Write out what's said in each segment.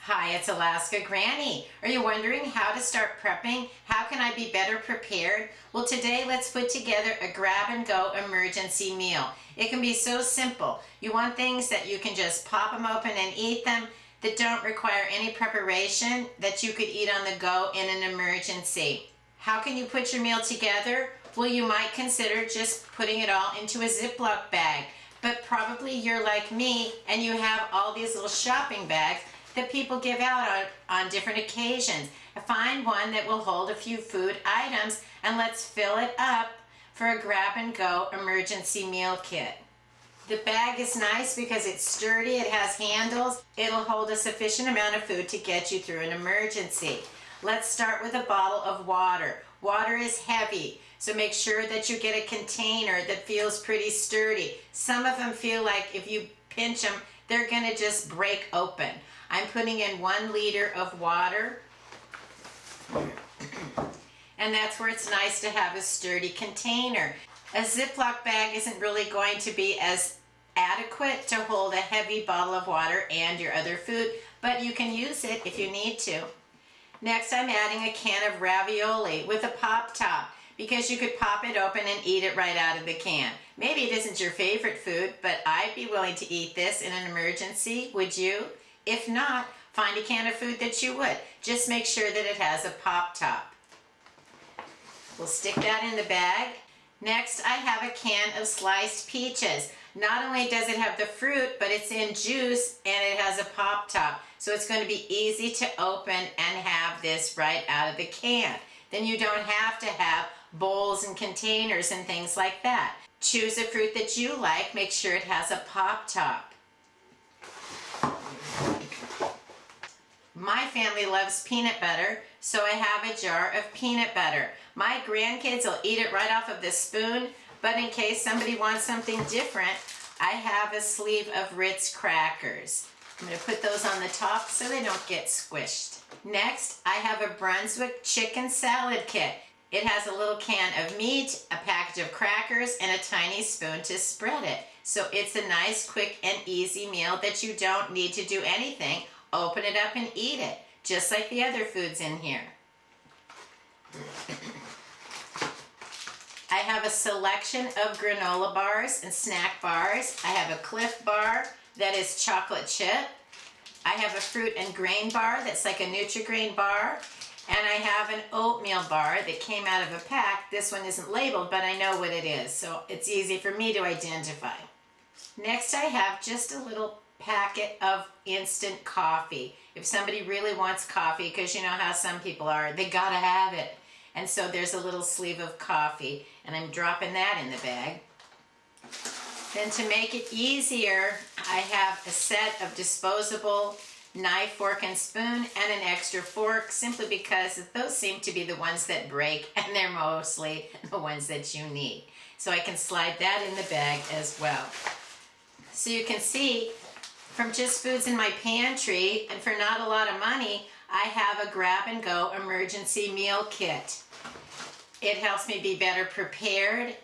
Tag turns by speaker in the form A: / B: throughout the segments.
A: Hi, it's Alaska Granny. Are you wondering how to start prepping? How can I be better prepared? Well, today let's put together a grab-and-go emergency meal. It can be so simple. You want things that you can just pop them open and eat them, that don't require any preparation, that you could eat on the go in an emergency. How can you put your meal together? Well, you might consider just putting it all into a Ziploc bag, but probably you're like me and you have all these little shopping bags that people give out on different occasions. Find one that will hold a few food items and let's fill it up for a grab-and-go emergency meal kit. The bag is nice because it's sturdy, it has handles, it'll hold a sufficient amount of food to get you through an emergency. Let's start with a bottle of water. Water is heavy, so make sure that you get a container that feels pretty sturdy. Some of them feel like if you pinch them, they're gonna just break open. I'm putting in 1 liter of water, and that's where it's nice to have a sturdy container. A Ziploc bag isn't really going to be as adequate to hold a heavy bottle of water and your other food, but you can use it if you need to. Next, I'm adding a can of ravioli with a pop top, because you could pop it open and eat it right out of the can. Maybe it isn't your favorite food, but I'd be willing to eat this in an emergency. Would you? If not, find a can of food that you would. Just make sure that it has a pop top. We'll stick that in the bag. Next, I have a can of sliced peaches. Not only does it have the fruit, but it's in juice and it has a pop top. So it's going to be easy to open and have this right out of the can. Then you don't have to have bowls and containers and things like that. Choose a fruit that you like. Make sure it has a pop top. My family loves peanut butter, so I have a jar of peanut butter. My grandkids will eat it right off of the spoon, but in case somebody wants something different, I have a sleeve of Ritz crackers. I'm going to put those on the top so they don't get squished. Next, I have a Brunswick chicken salad kit. It has a little can of meat, a package of crackers, and a tiny spoon to spread it. So it's a nice, quick, and easy meal that you don't need to do anything. Open it up and eat it, just like the other foods in here. I have a selection of granola bars and snack bars. I have a Cliff bar that is chocolate chip. I have a fruit and grain bar that's like a Nutri-Grain bar. And I have an oatmeal bar that came out of a pack. This one isn't labeled, but I know what it is, so it's easy for me to identify. Next, I have just a little packet of instant coffee. If somebody really wants coffee, because you know how some people are, they gotta have it. And so there's a little sleeve of coffee, and I'm dropping that in the bag. Then to make it easier, I have a set of disposable knife, fork, and spoon, and an extra fork, simply because those seem to be the ones that break, and they're mostly the ones that you need. So I can slide that in the bag as well. So you can see, from just foods in my pantry, and for not a lot of money, I have a grab-and-go emergency meal kit. It helps me be better prepared.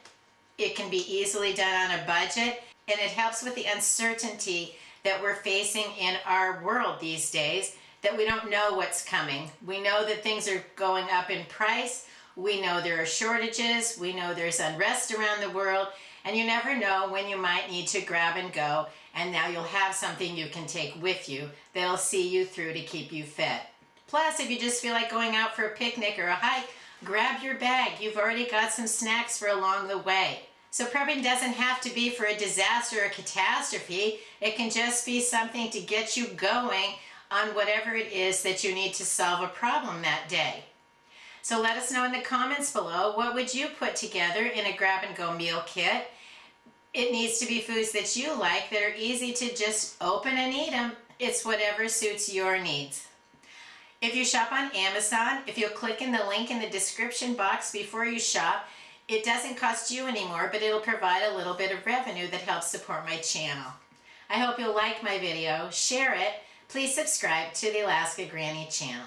A: It can be easily done on a budget, and it helps with the uncertainty that we're facing in our world these days, that we don't know what's coming. We know that things are going up in price. We know there are shortages. We know there's unrest around the world, and you never know when you might need to grab and go, and now you'll have something you can take with you that'll see you through to keep you fed. Plus, if you just feel like going out for a picnic or a hike, grab your bag. You've already got some snacks for along the way. So prepping doesn't have to be for a disaster or a catastrophe. It can just be something to get you going on whatever it is that you need to solve a problem that day. So let us know in the comments below, what would you put together in a grab-and-go meal kit? It needs to be foods that you like, that are easy to just open and eat them. It's whatever suits your needs. If you shop on Amazon, if you'll click in the link in the description box before you shop, it doesn't cost you anymore, but it'll provide a little bit of revenue that helps support my channel. I hope you'll like my video, share it. Please subscribe to the Alaska Granny channel.